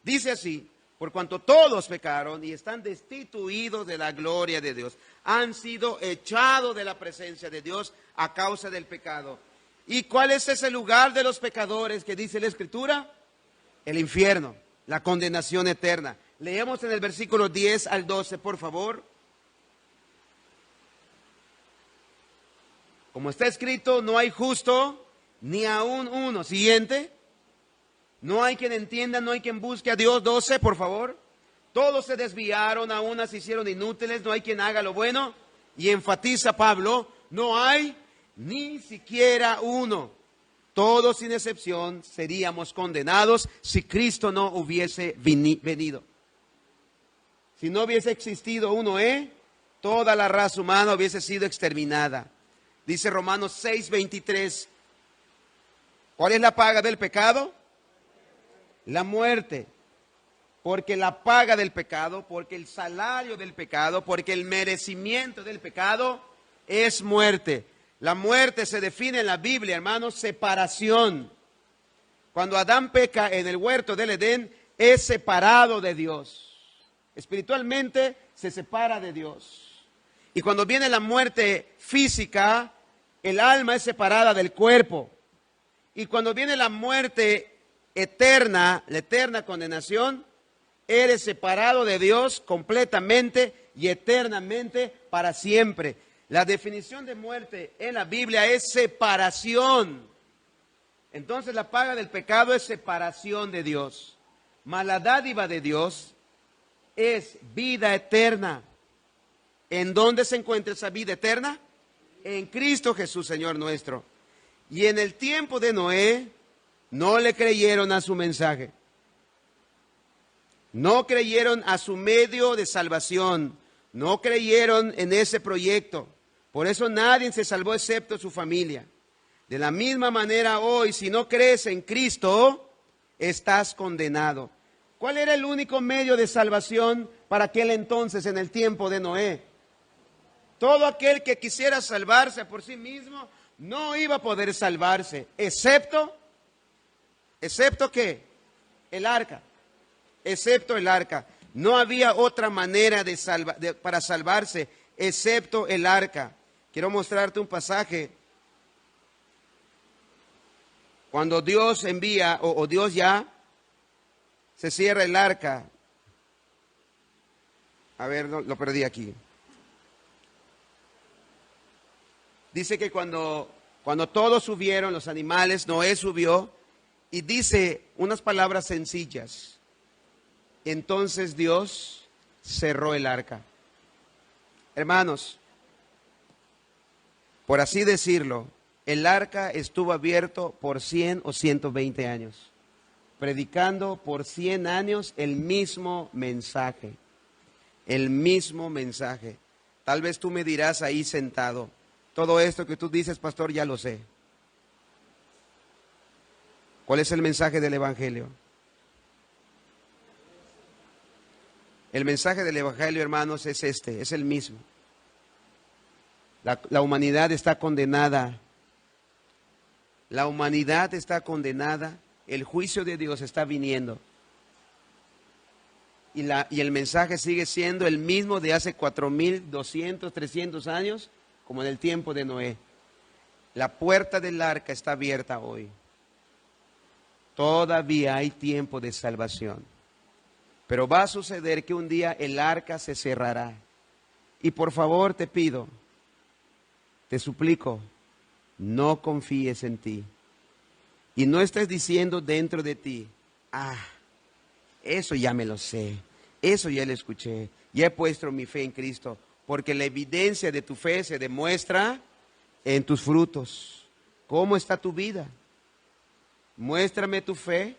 Dice así, por cuanto todos pecaron y están destituidos de la gloria de Dios, han sido echados de la presencia de Dios a causa del pecado. ¿Y cuál es ese lugar de los pecadores que dice la Escritura? El infierno, la condenación eterna. Leemos en el versículo 10 al 12, por favor. Como está escrito, no hay justo, ni aún uno. Siguiente. No hay quien entienda, no hay quien busque a Dios. 12, por favor. Todos se desviaron, a unas se hicieron inútiles, no hay quien haga lo bueno. Y enfatiza Pablo, no hay ni siquiera uno. Todos sin excepción seríamos condenados si Cristo no hubiese venido. Si no hubiese existido uno, toda la raza humana hubiese sido exterminada. Dice Romanos 6:23. ¿Cuál es la paga del pecado? La muerte. Porque la paga del pecado, porque el salario del pecado, porque el merecimiento del pecado es muerte. La muerte se define en la Biblia, hermanos, separación. Cuando Adán peca en el huerto del Edén, es separado de Dios. Espiritualmente se separa de Dios. Y cuando viene la muerte física, el alma es separada del cuerpo. Y cuando viene la muerte eterna, la eterna condenación, eres separado de Dios completamente y eternamente para siempre. La definición de muerte en la Biblia es separación. Entonces la paga del pecado es separación de Dios. Mas la dádiva de Dios es vida eterna. ¿En dónde se encuentra esa vida eterna? En Cristo Jesús, Señor nuestro. Y en el tiempo de Noé, no le creyeron a su mensaje. No creyeron a su medio de salvación. No creyeron en ese proyecto. Por eso nadie se salvó excepto su familia. De la misma manera hoy, si no crees en Cristo, estás condenado. ¿Cuál era el único medio de salvación para aquel entonces en el tiempo de Noé? Todo aquel que quisiera salvarse por sí mismo no iba a poder salvarse, ¿excepto qué? El arca. Excepto el arca. No había otra manera para salvarse excepto el arca. Quiero mostrarte un pasaje. Cuando Dios envía, o Dios ya, se cierra el arca. A ver, lo perdí aquí. Dice que cuando todos subieron, los animales, Noé subió y dice unas palabras sencillas. Entonces Dios cerró el arca. Hermanos, por así decirlo, el arca estuvo abierto por 100 o 120 años, predicando por 100 años el mismo mensaje. El mismo mensaje. Tal vez tú me dirás ahí sentado, todo esto que tú dices, pastor, ya lo sé. ¿Cuál es el mensaje del Evangelio? El mensaje del Evangelio, hermanos, es es el mismo. La humanidad está condenada. La humanidad está condenada. El juicio de Dios está viniendo. Y el mensaje sigue siendo el mismo de hace 4.200, 300 años, como en el tiempo de Noé. La puerta del arca está abierta hoy. Todavía hay tiempo de salvación. Pero va a suceder que un día el arca se cerrará. Y por favor te pido, te suplico, no confíes en ti. Y no estés diciendo dentro de ti, Eso ya me lo sé, eso ya lo escuché, ya he puesto mi fe en Cristo, porque la evidencia de tu fe se demuestra en tus frutos. ¿Cómo está tu vida? Muéstrame tu fe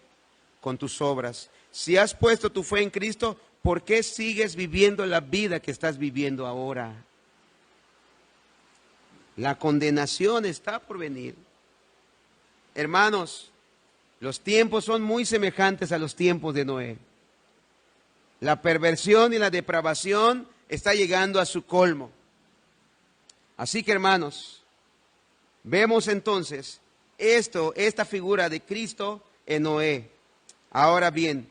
con tus obras. Si has puesto tu fe en Cristo, ¿por qué sigues viviendo la vida que estás viviendo ahora? La condenación está por venir. Hermanos, los tiempos son muy semejantes a los tiempos de Noé. La perversión y la depravación está llegando a su colmo. Así que, hermanos, vemos entonces esta figura de Cristo en Noé. Ahora bien,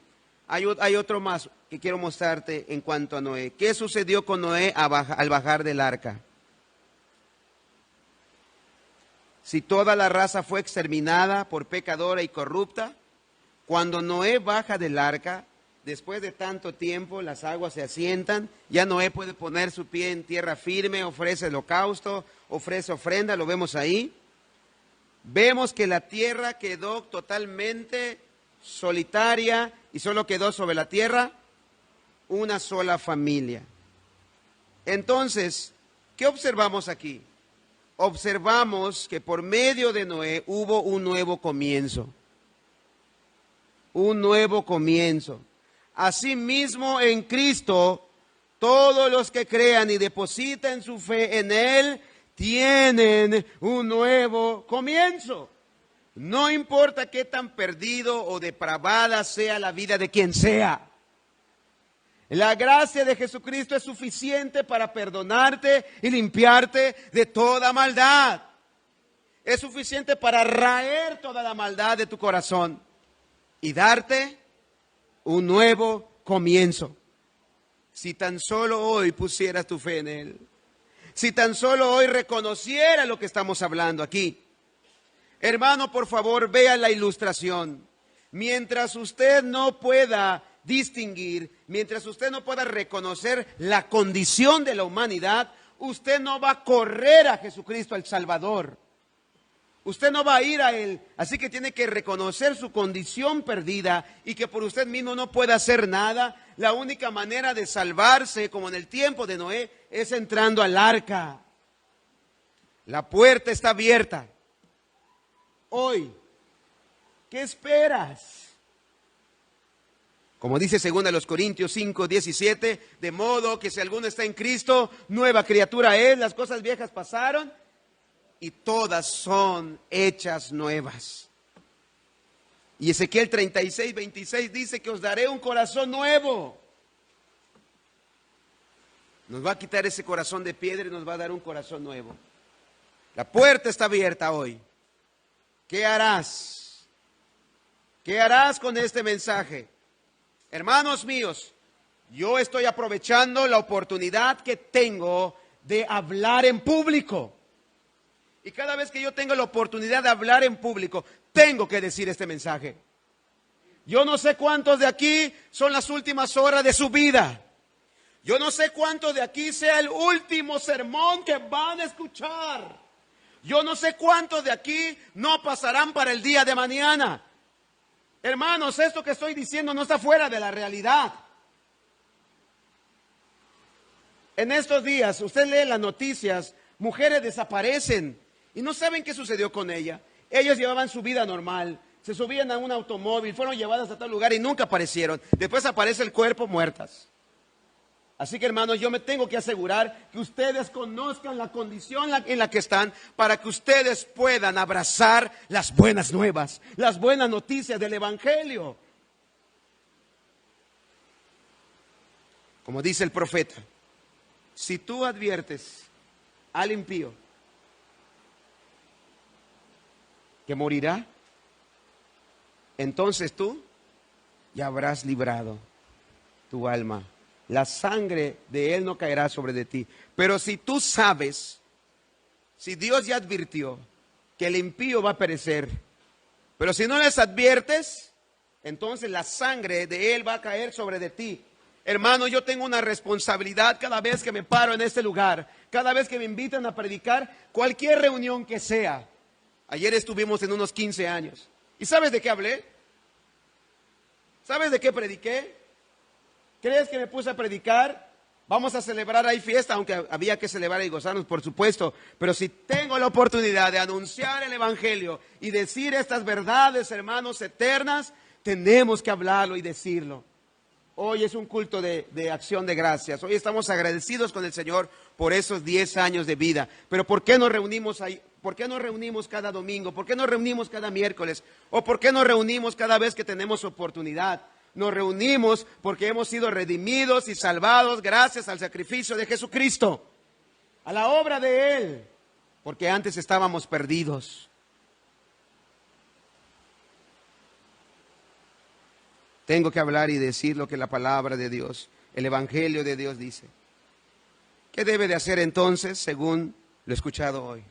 hay otro más que quiero mostrarte en cuanto a Noé. ¿Qué sucedió con Noé al bajar del arca? Si toda la raza fue exterminada por pecadora y corrupta, cuando Noé baja del arca, después de tanto tiempo, las aguas se asientan, ya Noé puede poner su pie en tierra firme, ofrece holocausto, ofrece ofrenda, lo vemos ahí. Vemos que la tierra quedó totalmente solitaria y solo quedó sobre la tierra una sola familia. Entonces, ¿qué observamos aquí? Observamos que por medio de Noé hubo un nuevo comienzo. Un nuevo comienzo. Asimismo, en Cristo, todos los que crean y depositan su fe en Él, tienen un nuevo comienzo. No importa qué tan perdido o depravada sea la vida de quien sea. La gracia de Jesucristo es suficiente para perdonarte y limpiarte de toda maldad. Es suficiente para raer toda la maldad de tu corazón y darte un nuevo comienzo. Si tan solo hoy pusieras tu fe en Él. Si tan solo hoy reconociera lo que estamos hablando aquí. Hermano, por favor, vea la ilustración. Mientras usted no pueda distinguir, mientras usted no pueda reconocer la condición de la humanidad, usted no va a correr a Jesucristo, el Salvador. Usted no va a ir a Él, así que tiene que reconocer su condición perdida y que por usted mismo no puede hacer nada. La única manera de salvarse, como en el tiempo de Noé, es entrando al arca. La puerta está abierta. Hoy, ¿qué esperas? Como dice 2 Corintios 5, 17, de modo que si alguno está en Cristo, nueva criatura es, las cosas viejas pasaron y todas son hechas nuevas. Y Ezequiel 36, 26 dice que os daré un corazón nuevo. Nos va a quitar ese corazón de piedra y nos va a dar un corazón nuevo. La puerta está abierta hoy. ¿Qué harás? ¿Qué harás con este mensaje? Hermanos míos, yo estoy aprovechando la oportunidad que tengo de hablar en público. Y cada vez que yo tengo la oportunidad de hablar en público, tengo que decir este mensaje. Yo no sé cuántos de aquí son las últimas horas de su vida. Yo no sé cuántos de aquí sea el último sermón que van a escuchar. Yo no sé cuántos de aquí no pasarán para el día de mañana. Hermanos, esto que estoy diciendo no está fuera de la realidad. En estos días, usted lee las noticias, mujeres desaparecen y no saben qué sucedió con ella. Ellas llevaban su vida normal, se subían a un automóvil, fueron llevadas a tal lugar y nunca aparecieron. Después aparece el cuerpo muertas. Así que, hermanos, yo me tengo que asegurar que ustedes conozcan la condición en la que están para que ustedes puedan abrazar las buenas nuevas, las buenas noticias del Evangelio. Como dice el profeta, si tú adviertes al impío que morirá, entonces tú ya habrás librado tu alma. La sangre de él no caerá sobre de ti. Pero si tú sabes, si Dios ya advirtió que el impío va a perecer, pero si no les adviertes, entonces la sangre de él va a caer sobre de ti. Hermano, yo tengo una responsabilidad cada vez que me paro en este lugar, cada vez que me invitan a predicar, cualquier reunión que sea. Ayer estuvimos en unos 15 años. ¿Y sabes de qué hablé? ¿Sabes de qué prediqué? ¿Crees que me puse a predicar? Vamos a celebrar ahí fiesta, aunque había que celebrar y gozarnos, por supuesto. Pero si tengo la oportunidad de anunciar el Evangelio y decir estas verdades, hermanos, eternas, tenemos que hablarlo y decirlo. Hoy es un culto de acción de gracias. Hoy estamos agradecidos con el Señor por esos 10 años de vida. Pero ¿por qué nos reunimos ahí? ¿Por qué nos reunimos cada domingo? ¿Por qué nos reunimos cada miércoles? ¿O por qué nos reunimos cada vez que tenemos oportunidad? Nos reunimos porque hemos sido redimidos y salvados gracias al sacrificio de Jesucristo, a la obra de Él, porque antes estábamos perdidos. Tengo que hablar y decir lo que la palabra de Dios, el Evangelio de Dios dice. ¿Qué debe de hacer entonces según lo escuchado hoy?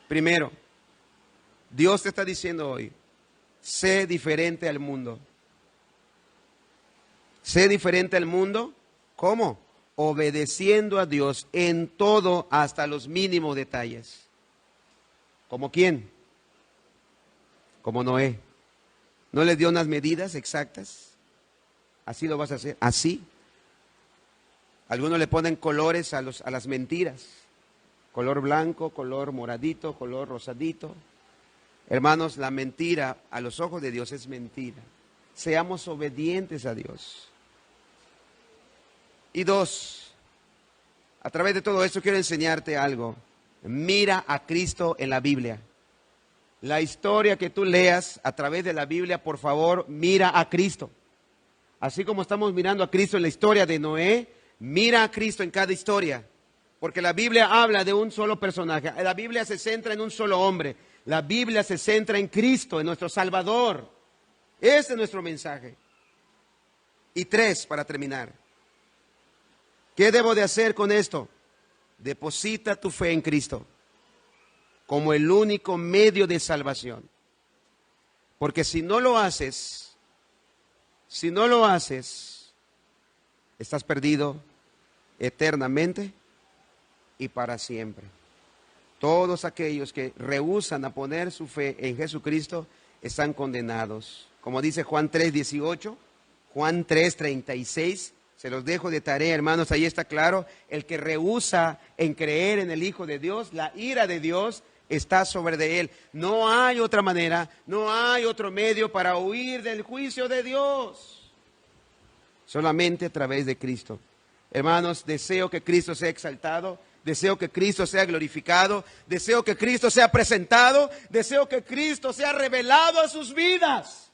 Primero, Dios te está diciendo hoy, sé diferente al mundo. Sé diferente al mundo, ¿cómo? Obedeciendo a Dios en todo, hasta los mínimos detalles. ¿Como quién? Como Noé. ¿No les dio unas medidas exactas? Así lo vas a hacer, así. Algunos le ponen colores a las mentiras. Color blanco, color moradito, color rosadito. Hermanos, la mentira a los ojos de Dios es mentira. Seamos obedientes a Dios. Y dos, a través de todo esto quiero enseñarte algo. Mira a Cristo en la Biblia. La historia que tú leas a través de la Biblia, por favor, mira a Cristo. Así como estamos mirando a Cristo en la historia de Noé, mira a Cristo en cada historia. Porque la Biblia habla de un solo personaje. La Biblia se centra en un solo hombre. La Biblia se centra en Cristo, en nuestro Salvador. Ese es nuestro mensaje. Y tres, para terminar. ¿Qué debo de hacer con esto? Deposita tu fe en Cristo como el único medio de salvación. Porque si no lo haces, estás perdido eternamente y para siempre. Todos aquellos que rehúsan a poner su fe en Jesucristo están condenados. Como dice Juan 3:18, Juan 3:36, se los dejo de tarea, hermanos, ahí está claro. El que rehúsa en creer en el Hijo de Dios, la ira de Dios está sobre de él. No hay otra manera, no hay otro medio para huir del juicio de Dios. Solamente a través de Cristo. Hermanos, deseo que Cristo sea exaltado. Deseo que Cristo sea glorificado, deseo que Cristo sea presentado, deseo que Cristo sea revelado a sus vidas.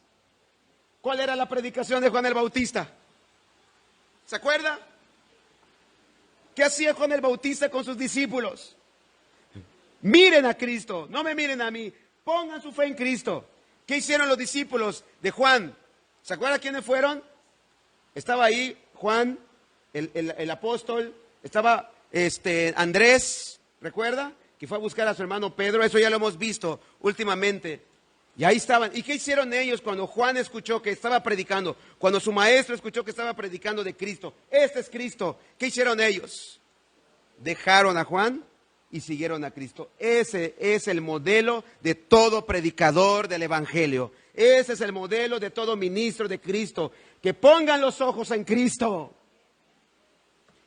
¿Cuál era la predicación de Juan el Bautista? ¿Se acuerda? ¿Qué hacía Juan el Bautista con sus discípulos? Miren a Cristo, no me miren a mí, pongan su fe en Cristo. ¿Qué hicieron los discípulos de Juan? ¿Se acuerda quiénes fueron? Estaba ahí Juan, el apóstol, estaba Andrés, ¿recuerda? Que fue a buscar a su hermano Pedro, eso ya lo hemos visto últimamente. Y ahí estaban. ¿Y qué hicieron ellos cuando Juan escuchó que estaba predicando? Cuando su maestro escuchó que estaba predicando de Cristo. Este es Cristo. ¿Qué hicieron ellos? Dejaron a Juan y siguieron a Cristo. Ese es el modelo de todo predicador del Evangelio. Ese es el modelo de todo ministro de Cristo. Que pongan los ojos en Cristo.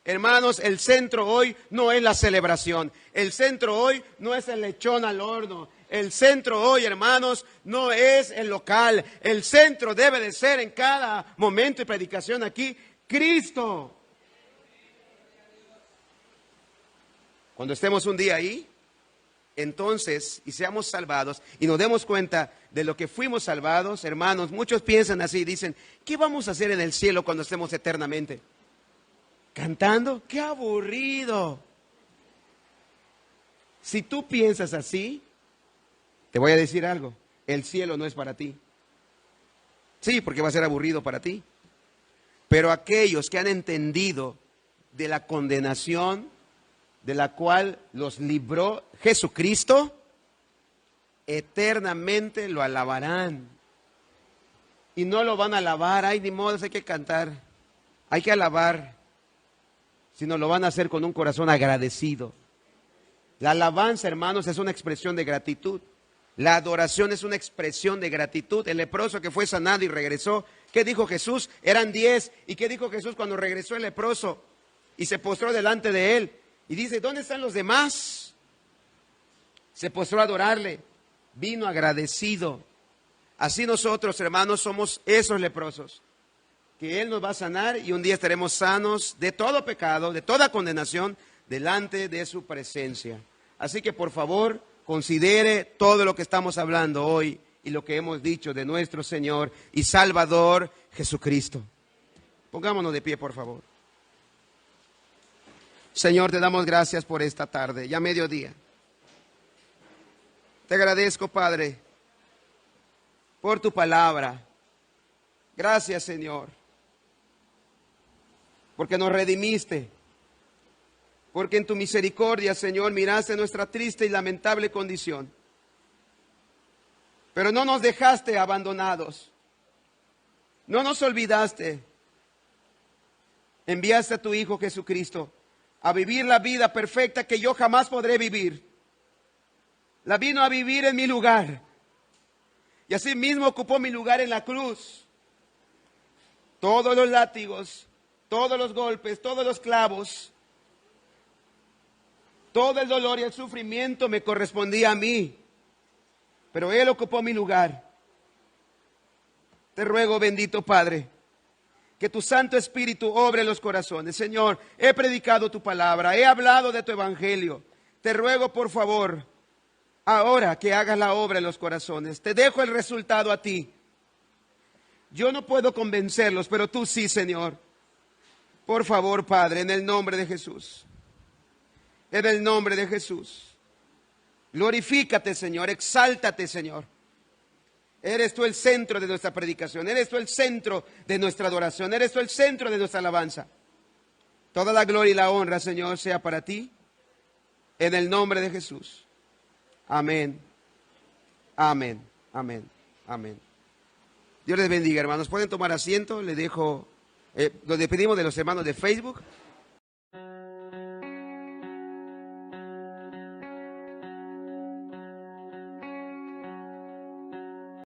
Hermanos, el centro hoy no es la celebración. El centro hoy no es el lechón al horno. El centro hoy, hermanos, no es el local. El centro debe de ser en cada momento de predicación aquí, Cristo. Cuando estemos un día ahí, entonces, y seamos salvados, y nos demos cuenta de lo que fuimos salvados, hermanos, muchos piensan así, dicen, ¿qué vamos a hacer en el cielo cuando estemos eternamente? ¿Cantando? ¡Qué aburrido! Si tú piensas así, te voy a decir algo, el cielo no es para ti. Sí, porque va a ser aburrido para ti. Pero aquellos que han entendido de la condenación de la cual los libró Jesucristo, eternamente lo alabarán. Y no lo van a alabar, ay, ni modo, hay que cantar, hay que alabar, sino lo van a hacer con un corazón agradecido. La alabanza, hermanos, es una expresión de gratitud. La adoración es una expresión de gratitud. El leproso que fue sanado y regresó, ¿qué dijo Jesús? Eran 10. ¿Y qué dijo Jesús cuando regresó el leproso y se postró delante de él? Y dice, ¿dónde están los demás? Se postró a adorarle, vino agradecido. Así nosotros, hermanos, somos esos leprosos, que Él nos va a sanar y un día estaremos sanos de todo pecado, de toda condenación, delante de su presencia. Así que por favor, considere todo lo que estamos hablando hoy y lo que hemos dicho de nuestro Señor y Salvador Jesucristo. Pongámonos de pie, por favor. Señor, te damos gracias por esta tarde, ya mediodía. Te agradezco, Padre, por tu palabra. Gracias, Señor, porque nos redimiste, porque en tu misericordia, Señor, miraste nuestra triste y lamentable condición. Pero no nos dejaste abandonados, no nos olvidaste. Enviaste a tu Hijo Jesucristo a vivir la vida perfecta que yo jamás podré vivir. La vino a vivir en mi lugar. Y así mismo ocupó mi lugar en la cruz. Todos los látigos, todos los golpes, todos los clavos, todo el dolor y el sufrimiento me correspondía a mí. Pero Él ocupó mi lugar. Te ruego, bendito Padre, que tu Santo Espíritu obre en los corazones. Señor, he predicado tu palabra, he hablado de tu evangelio. Te ruego, por favor, ahora que hagas la obra en los corazones. Te dejo el resultado a ti. Yo no puedo convencerlos, pero tú sí, Señor. Por favor, Padre, en el nombre de Jesús. En el nombre de Jesús. Glorifícate, Señor. Exáltate, Señor. Eres tú el centro de nuestra predicación. Eres tú el centro de nuestra adoración. Eres tú el centro de nuestra alabanza. Toda la gloria y la honra, Señor, sea para ti. En el nombre de Jesús. Amén. Amén. Amén. Amén. Dios les bendiga, hermanos. Pueden tomar asiento. Les dejo, lo despedimos de los hermanos de Facebook.